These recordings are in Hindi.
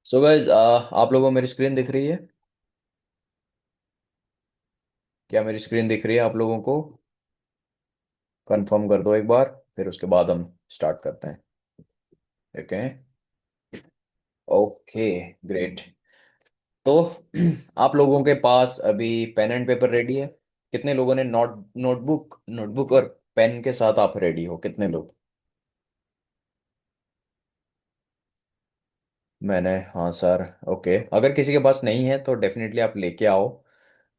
सो गाइज आप लोगों को मेरी स्क्रीन दिख रही है। क्या मेरी स्क्रीन दिख रही है आप लोगों को? कंफर्म कर दो एक बार, फिर उसके बाद हम स्टार्ट करते हैं। ओके। ओके। ग्रेट। तो आप लोगों के पास अभी पेन एंड पेपर रेडी है? कितने लोगों ने नोटबुक नोटबुक और पेन के साथ आप रेडी हो? कितने लोग? मैंने, हाँ सर। ओके, अगर किसी के पास नहीं है तो डेफिनेटली आप लेके आओ।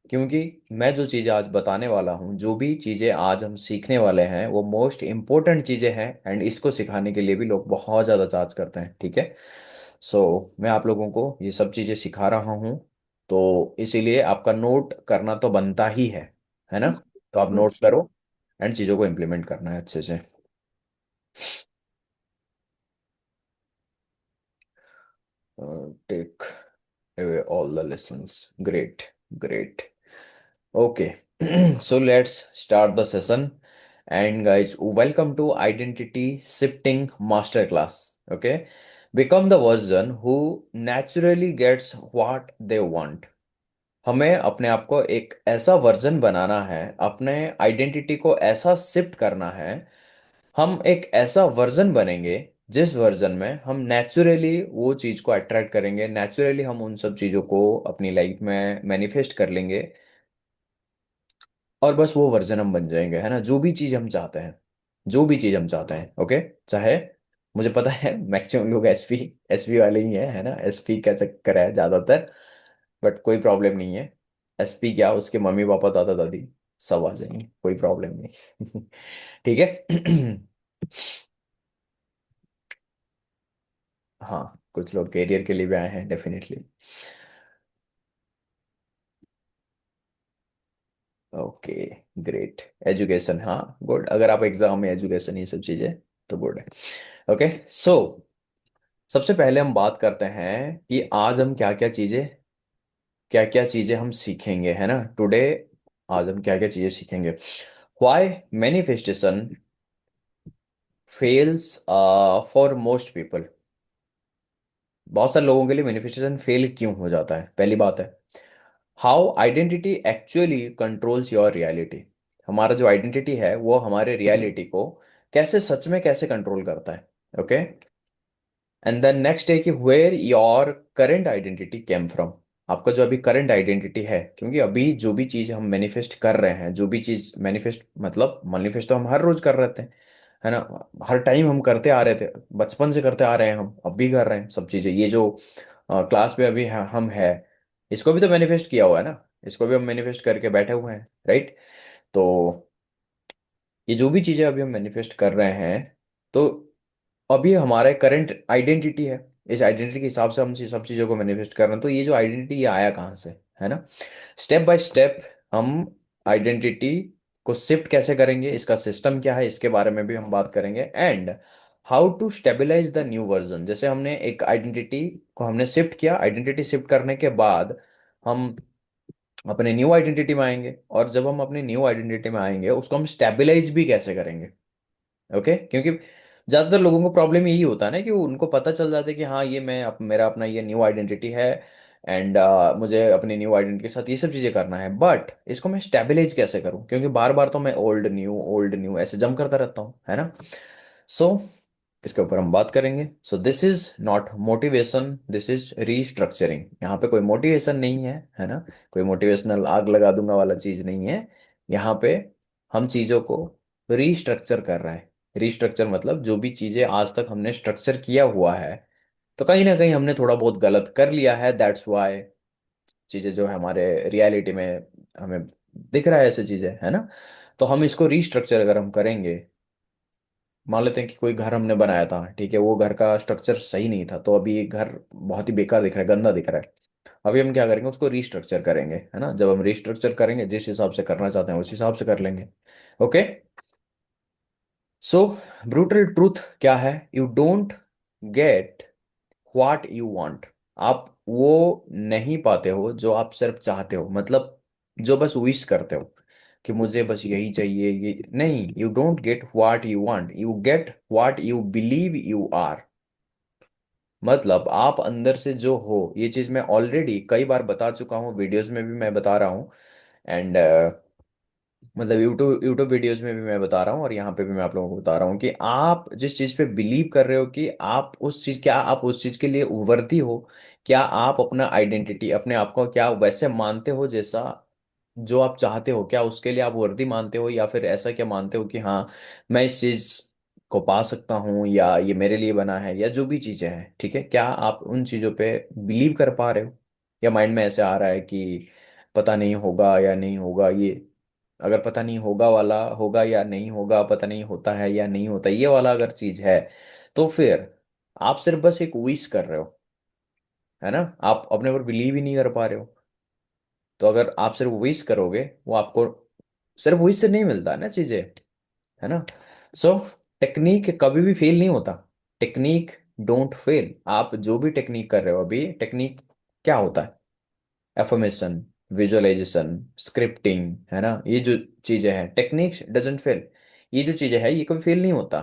क्योंकि मैं जो चीज़ें आज बताने वाला हूँ, जो भी चीज़ें आज हम सीखने वाले हैं, वो मोस्ट इम्पोर्टेंट चीज़ें हैं। एंड इसको सिखाने के लिए भी लोग बहुत ज़्यादा चार्ज करते हैं, ठीक है। मैं आप लोगों को ये सब चीज़ें सिखा रहा हूँ, तो इसीलिए आपका नोट करना तो बनता ही है ना? तो आप नोट करो एंड चीज़ों को इम्प्लीमेंट करना है अच्छे से। Take away all the lessons. Great, great. Okay, so let's start the session. And guys, welcome to Identity Shifting Masterclass. Okay, become the version who naturally gets what they want. हमें अपने आप को एक ऐसा वर्जन बनाना है, अपने आइडेंटिटी को ऐसा शिफ्ट करना है। हम एक ऐसा वर्जन बनेंगे जिस वर्जन में हम नेचुरली वो चीज़ को अट्रैक्ट करेंगे, नेचुरली हम उन सब चीज़ों को अपनी लाइफ में मैनिफेस्ट कर लेंगे। और बस वो वर्जन हम बन जाएंगे, है ना? जो भी चीज़ हम चाहते हैं, जो भी चीज़ हम चाहते हैं। ओके। चाहे, मुझे पता है मैक्सिमम लोग एसपी एसपी वाले ही हैं, है ना? एसपी का चक्कर है ज़्यादातर। बट कोई प्रॉब्लम नहीं है। एसपी क्या, उसके मम्मी पापा दादा दादी सब आ जाएंगे, कोई प्रॉब्लम नहीं। ठीक है। हाँ, कुछ लोग करियर के लिए भी आए हैं डेफिनेटली। ओके। ग्रेट। एजुकेशन, हाँ गुड। अगर आप एग्जाम में एजुकेशन ये सब चीज़ें, तो गुड है। ओके। सो सबसे पहले हम बात करते हैं कि आज हम क्या क्या चीज़ें हम सीखेंगे, है ना? टुडे आज हम क्या क्या चीज़ें सीखेंगे। Why manifestation fails for most people. बहुत सारे लोगों के लिए मैनिफेस्टेशन फेल क्यों हो जाता है, पहली बात है। How identity actually controls your reality. हमारा जो आइडेंटिटी है वो हमारे रियलिटी को कैसे, सच में कैसे कंट्रोल करता है। ओके। एंड देन नेक्स्ट है कि where your current identity came from. आपका जो अभी करंट आइडेंटिटी है, क्योंकि अभी जो भी चीज़ हम मैनिफेस्ट कर रहे हैं, जो भी चीज़ मैनिफेस्ट मतलब मैनिफेस्ट तो हम हर रोज कर रहे थे, है ना? हर टाइम हम करते आ रहे थे, बचपन से करते आ रहे हैं, हम अब भी कर रहे हैं सब चीज़ें। ये जो क्लास में अभी हम है, इसको भी तो मैनिफेस्ट किया हुआ है ना? इसको भी हम मैनिफेस्ट करके बैठे हुए हैं, राइट? तो ये जो भी चीज़ें अभी हम मैनिफेस्ट कर रहे हैं, तो अभी हमारा करंट आइडेंटिटी है। इस आइडेंटिटी के हिसाब से हम सब चीज़ों को मैनिफेस्ट कर रहे हैं। तो ये जो आइडेंटिटी, ये आया कहाँ से, है ना? स्टेप बाय स्टेप हम आइडेंटिटी को शिफ्ट कैसे करेंगे, इसका सिस्टम क्या है, इसके बारे में भी हम बात करेंगे। And how to stabilise the new version. जैसे हमने एक आइडेंटिटी को हमने शिफ्ट किया, आइडेंटिटी शिफ्ट करने के बाद हम अपने न्यू आइडेंटिटी में आएंगे। और जब हम अपनी न्यू आइडेंटिटी में आएंगे, उसको हम स्टेबलाइज भी कैसे करेंगे। ओके। क्योंकि ज्यादातर लोगों को प्रॉब्लम यही होता है ना, कि उनको पता चल जाता है कि हाँ, ये मेरा अपना ये न्यू आइडेंटिटी है। एंड मुझे अपनी न्यू आइडेंटिटी के साथ ये सब चीजें करना है, बट इसको मैं स्टेबलाइज कैसे करूं? क्योंकि बार बार तो मैं ओल्ड न्यू ऐसे जम करता रहता हूँ, है ना? सो इसके ऊपर हम बात करेंगे। So this is not motivation, this is restructuring. यहाँ पे कोई मोटिवेशन नहीं है ना? कोई मोटिवेशनल आग लगा दूंगा वाला चीज नहीं है। यहाँ पे हम चीजों को रीस्ट्रक्चर कर रहे हैं। रीस्ट्रक्चर मतलब जो भी चीजें आज तक हमने स्ट्रक्चर किया हुआ है, तो कहीं ना कहीं हमने थोड़ा बहुत गलत कर लिया है। दैट्स वाई चीजें जो है हमारे रियलिटी में हमें दिख रहा है, ऐसे चीजें, है ना? तो हम इसको रीस्ट्रक्चर अगर हम करेंगे, मान लेते हैं कि कोई घर हमने बनाया था, ठीक है, वो घर का स्ट्रक्चर सही नहीं था, तो अभी ये घर बहुत ही बेकार दिख रहा है, गंदा दिख रहा है। अभी हम क्या करेंगे, उसको रीस्ट्रक्चर करेंगे, है ना? जब हम रीस्ट्रक्चर करेंगे, जिस हिसाब से करना चाहते हैं उस हिसाब से कर लेंगे। ओके। सो ब्रूटल ट्रूथ क्या है? You don't get what you want. आप वो नहीं पाते हो जो आप सिर्फ चाहते हो, मतलब जो बस विश करते हो कि मुझे बस यही चाहिए, ये नहीं। You don't get what you want, you get what you believe you are. मतलब आप अंदर से जो हो, ये चीज मैं ऑलरेडी कई बार बता चुका हूँ, वीडियोस में भी मैं बता रहा हूँ। एंड मतलब यूट्यूब यूट्यूब वीडियोस में भी मैं बता रहा हूँ, और यहाँ पे भी मैं आप लोगों को बता रहा हूँ कि आप जिस चीज़ पे बिलीव कर रहे हो कि आप उस चीज़, क्या आप उस चीज़ के लिए वर्दी हो, क्या आप अपना आइडेंटिटी, अपने आप को क्या वैसे मानते हो जैसा जो आप चाहते हो, क्या उसके लिए आप वर्दी मानते हो, या फिर ऐसा क्या मानते हो कि हाँ मैं इस चीज़ को पा सकता हूँ, या ये मेरे लिए बना है, या जो भी चीज़ें हैं, ठीक है, क्या आप उन चीज़ों पे बिलीव कर पा रहे हो, या माइंड में ऐसे आ रहा है कि पता नहीं होगा या नहीं होगा ये। अगर पता नहीं होगा वाला, होगा या नहीं होगा, पता नहीं होता है या नहीं होता, ये वाला अगर चीज है, तो फिर आप सिर्फ बस एक विश कर रहे हो, है ना, आप अपने ऊपर बिलीव ही नहीं कर पा रहे हो। तो अगर आप सिर्फ विश करोगे, वो आपको सिर्फ विश से नहीं मिलता है ना चीजें, है ना। सो टेक्निक कभी भी फेल नहीं होता। Technique don't fail. आप जो भी टेक्निक कर रहे हो अभी, टेक्निक क्या होता है? एफर्मेशन, विजुअलाइजेशन, स्क्रिप्टिंग, है ना, ये जो चीजें हैं, टेक्निक्स डजंट फेल। ये जो चीजें हैं ये कभी फेल नहीं होता।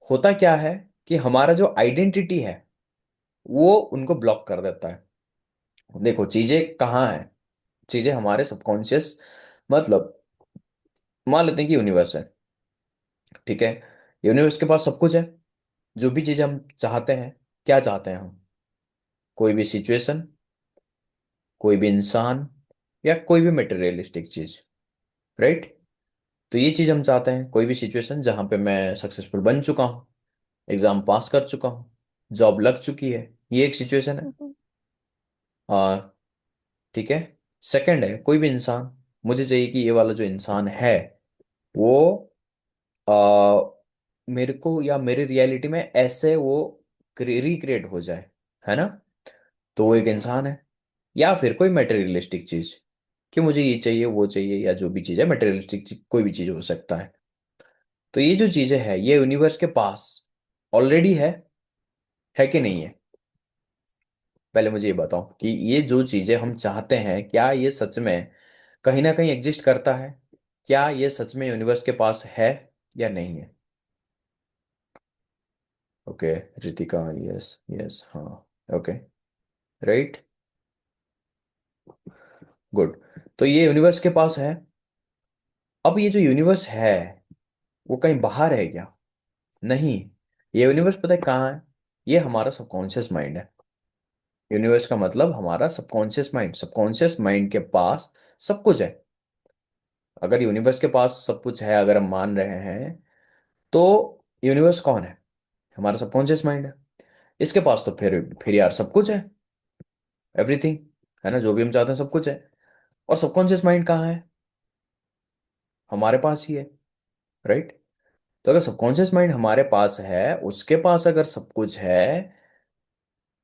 होता क्या है कि हमारा जो आइडेंटिटी है वो उनको ब्लॉक कर देता है। देखो चीजें कहाँ हैं, चीजें हमारे सबकॉन्शियस, मतलब मान लेते हैं कि यूनिवर्स है, ठीक है, यूनिवर्स के पास सब कुछ है। जो भी चीजें हम चाहते हैं, क्या चाहते हैं हम? कोई भी सिचुएशन, कोई भी इंसान, या कोई भी मटेरियलिस्टिक चीज, राइट। तो ये चीज हम चाहते हैं, कोई भी सिचुएशन जहां पे मैं सक्सेसफुल बन चुका हूँ, एग्जाम पास कर चुका हूँ, जॉब लग चुकी है, ये एक सिचुएशन है। आ ठीक है। सेकंड है कोई भी इंसान, मुझे चाहिए कि ये वाला जो इंसान है वो आ, मेरे को या मेरे रियलिटी में ऐसे वो रिक्रिएट हो जाए, है ना। तो वो एक इंसान है। या फिर कोई मटेरियलिस्टिक चीज, कि मुझे ये चाहिए वो चाहिए, या जो भी चीज है मटेरियलिस्टिक, कोई भी चीज हो सकता है। तो ये जो चीजें है ये यूनिवर्स के पास ऑलरेडी है कि नहीं है? पहले मुझे ये बताओ कि ये जो चीजें हम चाहते हैं, क्या ये सच में कहीं ना कहीं एग्जिस्ट करता है? क्या ये सच में यूनिवर्स के पास है या नहीं है? ओके, रितिका, यस यस, हाँ, ओके, राइट, गुड। तो ये यूनिवर्स के पास है। अब ये जो यूनिवर्स है वो कहीं बाहर है क्या? नहीं। ये यूनिवर्स पता है कहाँ है? ये हमारा सबकॉन्शियस माइंड है। यूनिवर्स का मतलब हमारा सबकॉन्शियस माइंड। सबकॉन्शियस माइंड के पास सब कुछ है। अगर यूनिवर्स के पास सब कुछ है, अगर हम मान रहे हैं, तो यूनिवर्स कौन है? हमारा सबकॉन्शियस माइंड है। इसके पास तो फिर यार सब कुछ है, एवरीथिंग, है ना, जो भी हम चाहते हैं सब कुछ है। और सबकॉन्शियस माइंड कहाँ है? हमारे पास ही है, राइट। तो अगर सबकॉन्शियस माइंड हमारे पास है, उसके पास अगर सब कुछ है,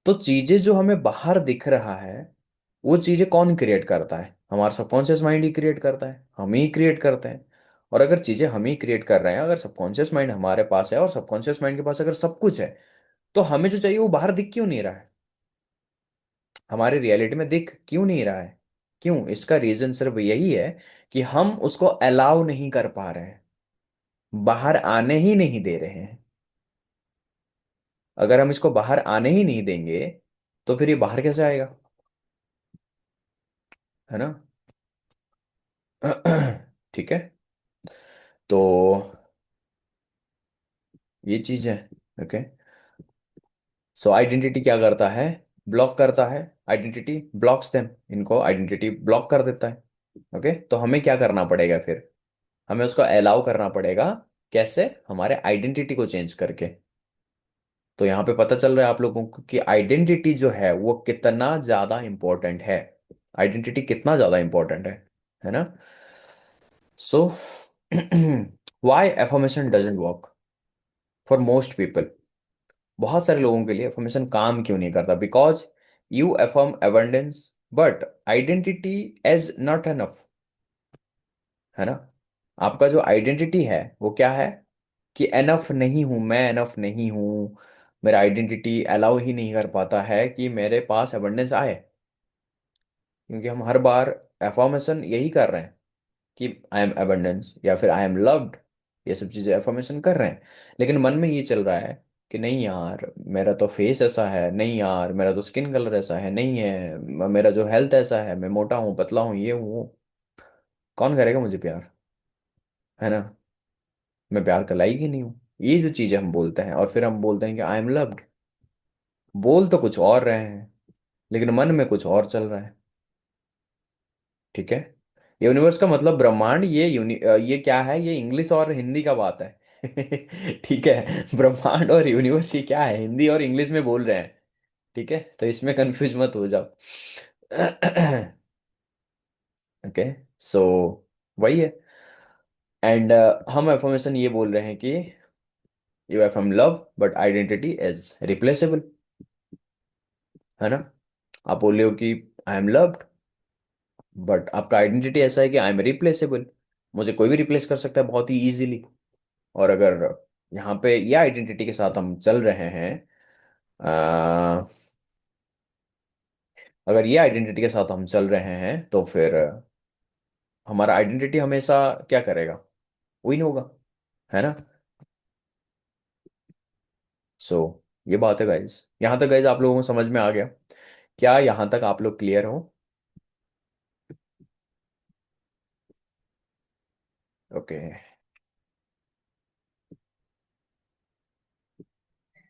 तो चीजें जो हमें बाहर दिख रहा है, वो चीजें कौन क्रिएट करता है? हमारा सबकॉन्शियस माइंड ही क्रिएट करता है, हम ही क्रिएट करते हैं। और अगर चीजें हम ही क्रिएट कर रहे हैं, अगर सबकॉन्शियस माइंड हमारे पास है और सबकॉन्शियस माइंड के पास अगर सब कुछ है, तो हमें जो चाहिए वो बाहर दिख क्यों नहीं रहा है? हमारे रियलिटी में दिख क्यों नहीं रहा है? क्यों? इसका रीजन सिर्फ यही है कि हम उसको अलाउ नहीं कर पा रहे हैं, बाहर आने ही नहीं दे रहे हैं। अगर हम इसको बाहर आने ही नहीं देंगे, तो फिर ये बाहर कैसे आएगा, है ना। ठीक है। तो ये चीज है, ओके। सो आइडेंटिटी क्या करता है? ब्लॉक करता है। आइडेंटिटी ब्लॉक्स देम, इनको आइडेंटिटी ब्लॉक कर देता है। ओके, तो हमें क्या करना पड़ेगा फिर? हमें उसको अलाउ करना पड़ेगा। कैसे? हमारे आइडेंटिटी को चेंज करके। तो यहाँ पे पता चल रहा है आप लोगों को कि आइडेंटिटी जो है वो कितना ज्यादा इंपॉर्टेंट है। आइडेंटिटी कितना ज्यादा इंपॉर्टेंट है ना। So why affirmation doesn't work for most people? बहुत सारे लोगों के लिए अफर्मेशन काम क्यों नहीं करता? Because you affirm abundance, but identity is not enough, है ना। आपका जो आइडेंटिटी है वो क्या है? कि एनफ नहीं हूं, मैं एनफ नहीं हूं। मेरा आइडेंटिटी अलाउ ही नहीं कर पाता है कि मेरे पास अबंडेंस आए। क्योंकि हम हर बार अफर्मेशन यही कर रहे हैं कि आई एम अबंडेंस, या फिर आई एम लव्ड, ये सब चीजें अफर्मेशन कर रहे हैं, लेकिन मन में ये चल रहा है कि नहीं यार मेरा तो फेस ऐसा है, नहीं यार मेरा तो स्किन कलर ऐसा है, नहीं है मेरा जो हेल्थ ऐसा है, मैं मोटा हूँ, पतला हूँ, ये हूँ वो। कौन करेगा मुझे प्यार, है ना? मैं प्यार का लायक ही नहीं हूँ। ये जो चीजें हम बोलते हैं और फिर हम बोलते हैं कि आई एम लव्ड। बोल तो कुछ और रहे हैं, लेकिन मन में कुछ और चल रहा है। ठीक है। यूनिवर्स का मतलब ब्रह्मांड, ये क्या है, ये इंग्लिश और हिंदी का बात है। ठीक है, ब्रह्मांड और यूनिवर्स ये क्या है, हिंदी और इंग्लिश में बोल रहे हैं। ठीक है, तो इसमें कंफ्यूज मत हो जाओ। ओके। सो वही है। एंड हम एफर्मेशन ये बोल रहे हैं कि यू हैव हम love but identity is replaceable, है ना? आप बोल रहे हो कि आई एम लव्ड, बट आपका आइडेंटिटी ऐसा है कि आई एम रिप्लेसेबल। मुझे कोई भी रिप्लेस कर सकता है बहुत ही इजीली। और अगर यहाँ पे ये आइडेंटिटी के साथ हम चल रहे हैं, अ, अगर ये आइडेंटिटी के साथ हम चल रहे हैं तो फिर हमारा आइडेंटिटी हमेशा क्या करेगा, विन होगा, है ना? सो ये बात है गाइज। यहाँ तक गाइज आप लोगों को समझ में आ गया? क्या यहाँ तक आप लोग क्लियर हो? ओके।